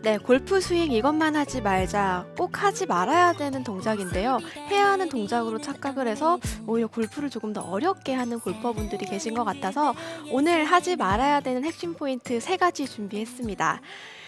네, 골프 스윙 이것만 하지 말자. 꼭 하지 말아야 되는 동작인데요. 해야 하는 동작으로 착각을 해서 오히려 골프를 조금 더 어렵게 하는 골퍼분들이 계신 것 같아서 오늘 하지 말아야 되는 핵심 포인트 세 가지 준비했습니다.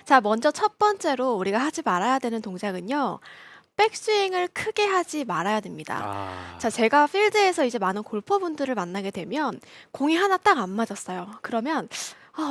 자, 먼저 첫 번째로 우리가 하지 말아야 되는 동작은요. 백스윙을 크게 하지 말아야 됩니다. 자, 아. 제가 필드에서 이제 많은 골퍼분들을 만나게 되면 공이 하나 딱 안 맞았어요. 그러면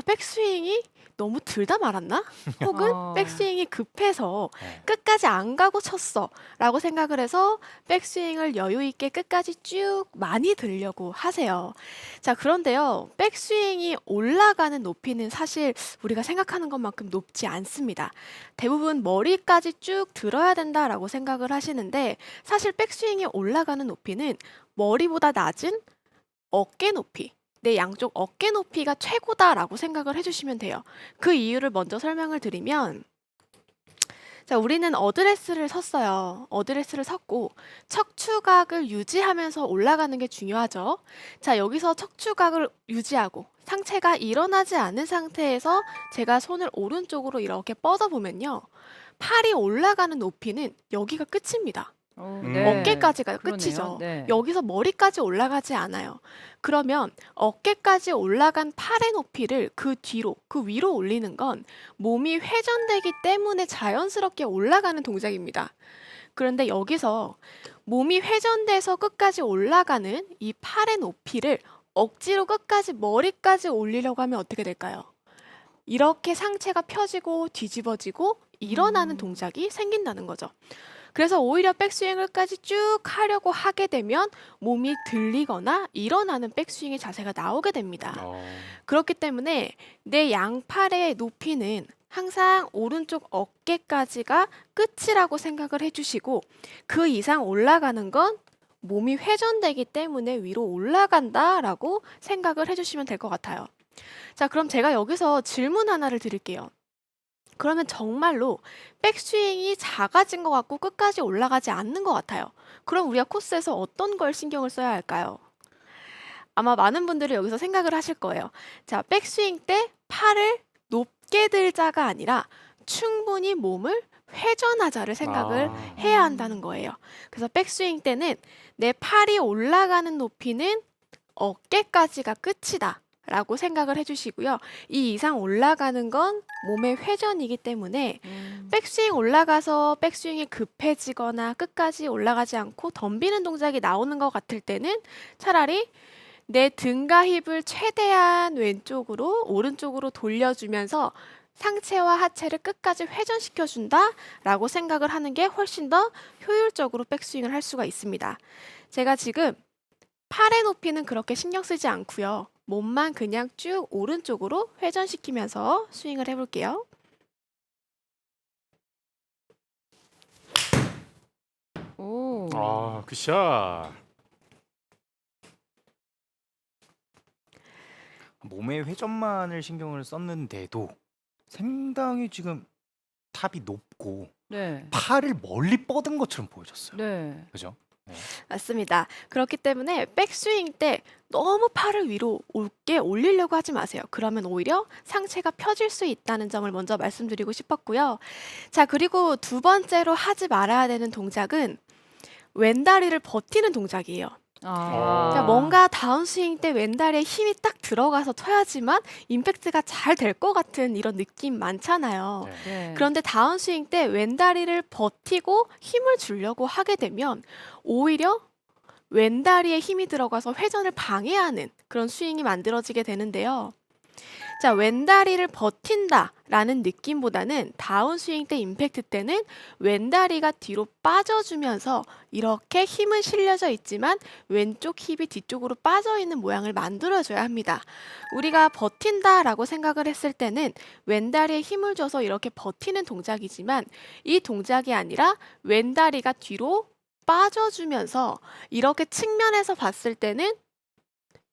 백스윙이 너무 들다 말았나? 혹은 어. 백스윙이 급해서 네. 끝까지 안 가고 쳤어 라고 생각을 해서 백스윙을 여유 있게 끝까지 쭉 많이 들려고 하세요. 자, 그런데요. 백스윙이 올라가는 높이는 사실 우리가 생각하는 것만큼 높지 않습니다. 대부분 머리까지 쭉 들어야 된다라고 생각을 하시는데 사실 백스윙이 올라가는 높이는 머리보다 낮은 어깨 높이, 내 양쪽 어깨 높이가 최고다라고 생각을 해주시면 돼요. 그 이유를 먼저 설명을 드리면, 자, 우리는 어드레스를 섰어요. 어드레스를 섰고 척추각을 유지하면서 올라가는 게 중요하죠. 자, 여기서 척추각을 유지하고 상체가 일어나지 않은 상태에서 제가 손을 오른쪽으로 이렇게 뻗어 보면요. 팔이 올라가는 높이는 여기가 끝입니다. 네. 어깨까지가 그러네요. 끝이죠. 네. 여기서 머리까지 올라가지 않아요. 그러면 어깨까지 올라간 팔의 높이를 그 뒤로, 그 위로 올리는 건 몸이 회전되기 때문에 자연스럽게 올라가는 동작입니다. 그런데 여기서 몸이 회전돼서 끝까지 올라가는 이 팔의 높이를 억지로 끝까지 머리까지 올리려고 하면 어떻게 될까요? 이렇게 상체가 펴지고 뒤집어지고 일어나는 음. 동작이 생긴다는 거죠. 그래서 오히려 백스윙을까지 쭉 하려고 하게 되면 몸이 들리거나 일어나는 백스윙의 자세가 나오게 됩니다. 어. 그렇기 때문에 내 양팔의 높이는 항상 오른쪽 어깨까지가 끝이라고 생각을 해주시고 그 이상 올라가는 건 몸이 회전되기 때문에 위로 올라간다라고 생각을 해주시면 될 것 같아요. 자, 그럼 제가 여기서 질문 하나를 드릴게요. 그러면 정말로 백스윙이 작아진 것 같고 끝까지 올라가지 않는 것 같아요. 그럼 우리가 코스에서 어떤 걸 신경을 써야 할까요? 아마 많은 분들이 여기서 생각을 하실 거예요. 자, 백스윙 때 팔을 높게 들자가 아니라 충분히 몸을 회전하자를 생각을 아. 해야 한다는 거예요. 그래서 백스윙 때는 내 팔이 올라가는 높이는 어깨까지가 끝이다. 라고 생각을 해주시고요. 이 이상 올라가는 건 몸의 회전이기 때문에 백스윙 올라가서 백스윙이 급해지거나 끝까지 올라가지 않고 덤비는 동작이 나오는 것 같을 때는 차라리 내 등과 힙을 최대한 왼쪽으로 오른쪽으로 돌려주면서 상체와 하체를 끝까지 회전시켜준다 라고 생각을 하는 게 훨씬 더 효율적으로 백스윙을 할 수가 있습니다. 제가 지금 팔의 높이는 그렇게 신경 쓰지 않고요. 몸만 그냥 쭉 오른쪽으로 회전시키면서 스윙을 해볼게요. 오. 아, 굿샷. 몸의 회전만을 신경을 썼는데도 상당히 지금 탑이 높고 네. 팔을 멀리 뻗은 것처럼 보여졌어요. 네. 그죠? 네. 맞습니다. 그렇기 때문에 백스윙 때 너무 팔을 위로 올게 올리려고 하지 마세요. 그러면 오히려 상체가 펴질 수 있다는 점을 먼저 말씀드리고 싶었고요. 자, 그리고 두 번째로 하지 말아야 되는 동작은 왼다리를 버티는 동작이에요. 자, 아. 뭔가 다운스윙 때 왼다리에 힘이 딱 들어가서 쳐야지만 임팩트가 잘 될 것 같은 이런 느낌 많잖아요. 네. 네. 그런데 다운스윙 때 왼다리를 버티고 힘을 주려고 하게 되면 오히려 왼다리에 힘이 들어가서 회전을 방해하는 그런 스윙이 만들어지게 되는데요. 자, 왼다리를 버틴다라는 느낌보다는 다운스윙 때 임팩트 때는 왼다리가 뒤로 빠져주면서 이렇게 힘은 실려져 있지만 왼쪽 힙이 뒤쪽으로 빠져 있는 모양을 만들어줘야 합니다. 우리가 버틴다라고 생각을 했을 때는 왼다리에 힘을 줘서 이렇게 버티는 동작이지만 이 동작이 아니라 왼다리가 뒤로 빠져주면서 이렇게 측면에서 봤을 때는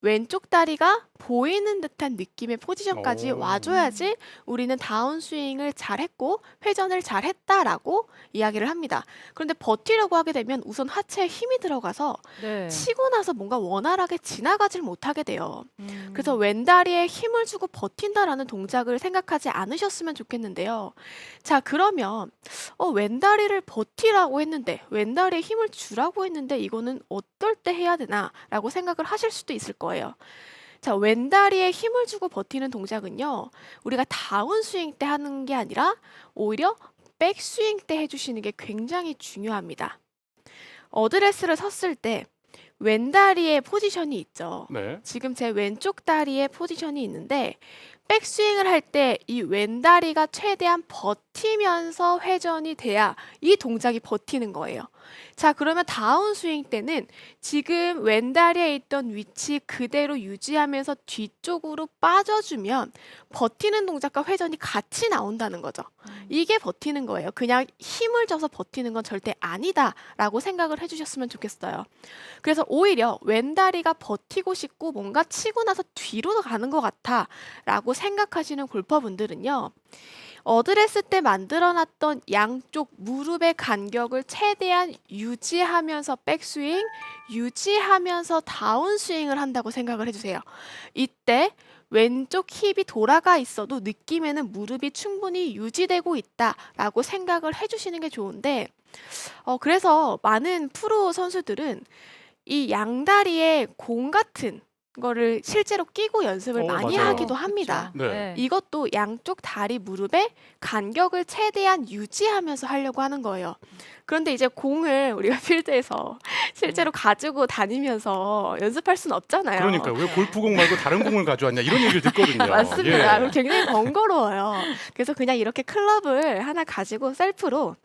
왼쪽 다리가 보이는 듯한 느낌의 포지션까지 오. 와줘야지 우리는 다운스윙을 잘했고 회전을 잘했다라고 이야기를 합니다. 그런데 버티려고 하게 되면 우선 하체에 힘이 들어가서 네. 치고 나서 뭔가 원활하게 지나가질 못하게 돼요. 그래서 음. 왼다리에 힘을 주고 버틴다라는 동작을 생각하지 않으셨으면 좋겠는데요. 자, 그러면 왼다리를 버티라고 했는데 왼다리에 힘을 주라고 했는데 이거는 어떨 때 해야 되나라고 생각을 하실 수도 있을 거예요. 자, 왼다리에 힘을 주고 버티는 동작은요. 우리가 다운스윙 때 하는 게 아니라 오히려 백스윙 때 해주시는 게 굉장히 중요합니다. 어드레스를 섰을 때 왼다리의 포지션이 있죠. 네. 지금 제 왼쪽 다리에 포지션이 있는데 백스윙을 할 때 이 왼다리가 최대한 버티면서 회전이 돼야 이 동작이 버티는 거예요. 자, 그러면 다운스윙 때는 지금 왼다리에 있던 위치 그대로 유지하면서 뒤쪽으로 빠져주면 버티는 동작과 회전이 같이 나온다는 거죠. 이게 버티는 거예요. 그냥 힘을 줘서 버티는 건 절대 아니다라고 생각을 해주셨으면 좋겠어요. 그래서 오히려 왼다리가 버티고 싶고 뭔가 치고 나서 뒤로 가는 것 같아라고 생각하시는 골퍼분들은요. 어드레스 때 만들어놨던 양쪽 무릎의 간격을 최대한 유지하면서 백스윙, 유지하면서 다운스윙을 한다고 생각을 해주세요. 이때 왼쪽 힙이 돌아가 있어도 느낌에는 무릎이 충분히 유지되고 있다라고 생각을 해주시는 게 좋은데 그래서 많은 프로 선수들은 이 양다리에 공 같은 거를 실제로 끼고 연습을 많이 맞아요. 하기도 합니다. 그쵸. 네. 이것도 양쪽 다리 무릎의 간격을 최대한 유지하면서 하려고 하는 거예요. 그런데 이제 공을 우리가 필드에서 실제로 가지고 다니면서 연습할 수는 없잖아요. 그러니까요. 왜 골프공 말고 다른 공을 가져왔냐 이런 얘기를 듣거든요. 맞습니다. 예. 그럼 굉장히 번거로워요. 그래서 그냥 이렇게 클럽을 하나 가지고 셀프로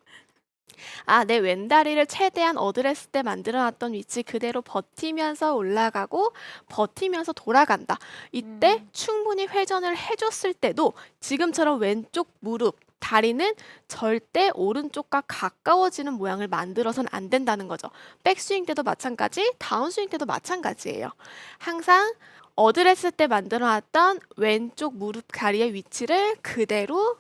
내 왼다리를 최대한 어드레스 때 만들어놨던 위치 그대로 버티면서 올라가고 버티면서 돌아간다. 이때 충분히 회전을 해줬을 때도 지금처럼 왼쪽 무릎, 다리는 절대 오른쪽과 가까워지는 모양을 만들어서는 안 된다는 거죠. 백스윙 때도 마찬가지, 다운스윙 때도 마찬가지예요. 항상 어드레스 때 만들어놨던 왼쪽 무릎 다리의 위치를 그대로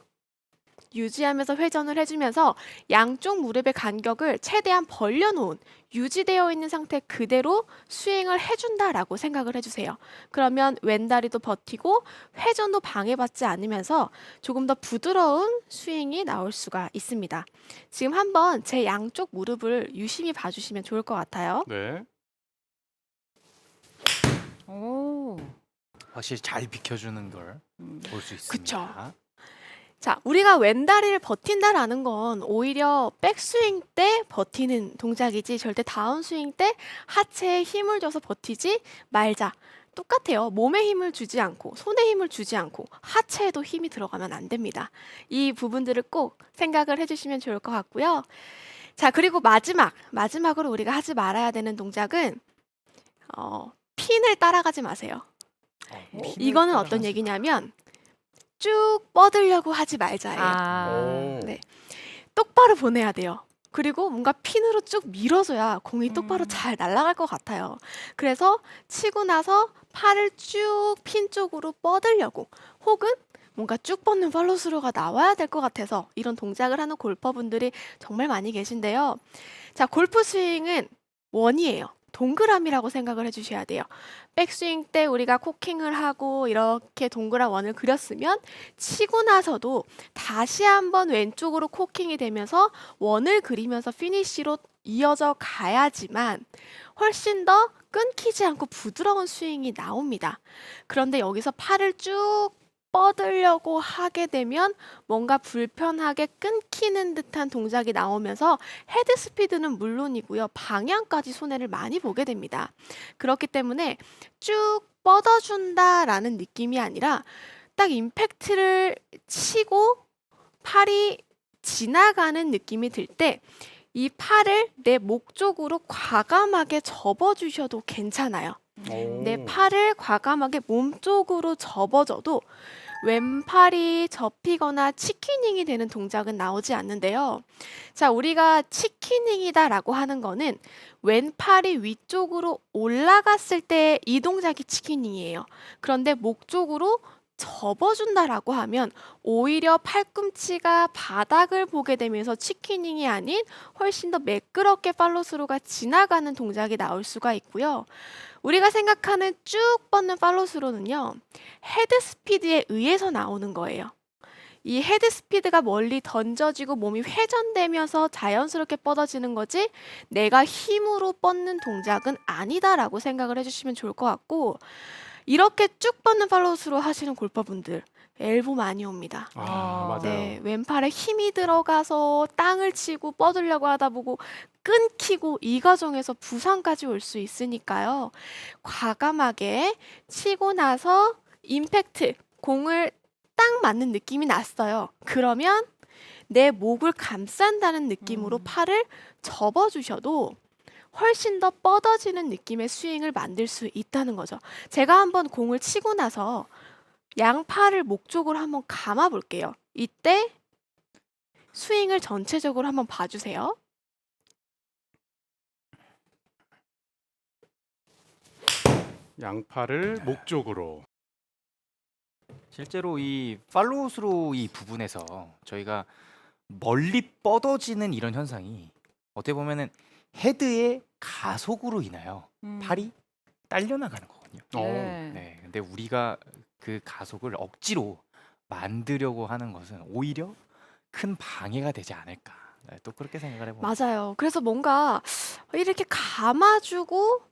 유지하면서 회전을 해주면서 양쪽 무릎의 간격을 최대한 벌려놓은 유지되어 있는 상태 그대로 스윙을 해준다라고 생각을 해주세요. 그러면 왼다리도 버티고 회전도 방해받지 않으면서 조금 더 부드러운 스윙이 나올 수가 있습니다. 지금 한번 제 양쪽 무릎을 유심히 봐주시면 좋을 것 같아요. 네. 오. 확실히 잘 비켜주는 걸 볼 수 있습니다. 그쵸. 자, 우리가 왼다리를 버틴다라는 건 오히려 백스윙 때 버티는 동작이지 절대 다운스윙 때 하체에 힘을 줘서 버티지 말자. 똑같아요. 몸에 힘을 주지 않고 손에 힘을 주지 않고 하체에도 힘이 들어가면 안 됩니다. 이 부분들을 꼭 생각을 해주시면 좋을 것 같고요. 자, 그리고 마지막으로 우리가 하지 말아야 되는 동작은 핀을 따라가지 마세요. 이거는 어떤 얘기냐면 쭉 뻗으려고 하지 말자예요. 아. 네. 똑바로 보내야 돼요. 그리고 뭔가 핀으로 쭉 밀어줘야 공이 똑바로 잘 날아갈 것 같아요. 그래서 치고 나서 팔을 쭉 핀 쪽으로 뻗으려고 혹은 뭔가 쭉 뻗는 팔로스루가 나와야 될 것 같아서 이런 동작을 하는 골퍼분들이 정말 많이 계신데요. 자, 골프 스윙은 원이에요. 동그라미라고 생각을 해주셔야 돼요. 백스윙 때 우리가 코킹을 하고 이렇게 동그란 원을 그렸으면 치고 나서도 다시 한번 왼쪽으로 코킹이 되면서 원을 그리면서 피니쉬로 이어져 가야지만 훨씬 더 끊기지 않고 부드러운 스윙이 나옵니다. 그런데 여기서 팔을 쭉 뻗으려고 하게 되면 뭔가 불편하게 끊기는 듯한 동작이 나오면서 헤드 스피드는 물론이고요. 방향까지 손해를 많이 보게 됩니다. 그렇기 때문에 쭉 뻗어준다라는 느낌이 아니라 딱 임팩트를 치고 팔이 지나가는 느낌이 들 때 이 팔을 내 목 쪽으로 과감하게 접어주셔도 괜찮아요. 오. 내 팔을 과감하게 몸쪽으로 접어줘도 왼팔이 접히거나 치키닝이 되는 동작은 나오지 않는데요. 자, 우리가 치키닝이다라고 하는 거는 왼팔이 위쪽으로 올라갔을 때 이 동작이 치키닝이에요. 그런데 목 쪽으로 접어준다라고 하면 오히려 팔꿈치가 바닥을 보게 되면서 치키닝이 아닌 훨씬 더 매끄럽게 팔로스루가 지나가는 동작이 나올 수가 있고요. 우리가 생각하는 쭉 뻗는 팔로스루는요, 헤드 스피드에 의해서 나오는 거예요. 이 헤드 스피드가 멀리 던져지고 몸이 회전되면서 자연스럽게 뻗어지는 거지 내가 힘으로 뻗는 동작은 아니다라고 생각을 해주시면 좋을 것 같고, 이렇게 쭉 뻗는 팔로스루 하시는 골퍼분들 엘보 많이 옵니다. 맞아요. 네, 왼팔에 힘이 들어가서 땅을 치고 뻗으려고 하다 보고 끊기고 이 과정에서 부상까지 올 수 있으니까요. 과감하게 치고 나서 임팩트, 공을 딱 맞는 느낌이 났어요. 그러면 내 목을 감싼다는 느낌으로 팔을 접어주셔도 훨씬 더 뻗어지는 느낌의 스윙을 만들 수 있다는 거죠. 제가 한번 공을 치고 나서 양팔을 목 쪽으로 한번 감아 볼게요. 이때 스윙을 전체적으로 한번 봐주세요. 양팔을 목 쪽으로. 실제로 이 팔로우 이 부분에서 저희가 멀리 뻗어지는 이런 현상이 어떻게 보면은 헤드의 가속으로 인하여 팔이 딸려나가는 거거든요. 네. 네, 근데 우리가 그 가속을 억지로 만들려고 하는 것은 오히려 큰 방해가 되지 않을까. 네, 또 그렇게 생각을 해봅니다. 맞아요. 그래서 뭔가 이렇게 감아주고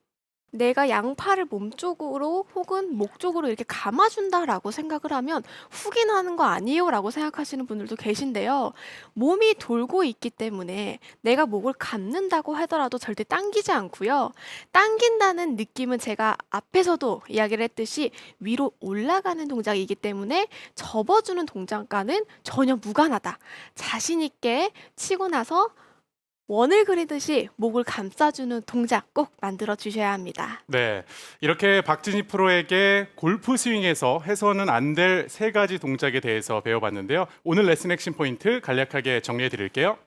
내가 양팔을 몸 쪽으로 혹은 목 쪽으로 이렇게 감아준다라고 생각을 하면 훅인 하는 거 아니에요라고 생각하시는 분들도 계신데요. 몸이 돌고 있기 때문에 내가 목을 감는다고 하더라도 절대 당기지 않고요. 당긴다는 느낌은 제가 앞에서도 이야기를 했듯이 위로 올라가는 동작이기 때문에 접어주는 동작과는 전혀 무관하다. 자신 있게 치고 나서 원을 그리듯이 목을 감싸주는 동작 꼭 만들어 주셔야 합니다. 네, 이렇게 박진희 프로에게 골프 스윙에서 해서는 안 될 세 가지 동작에 대해서 배워봤는데요. 오늘 레슨 핵심 포인트 간략하게 정리해 드릴게요.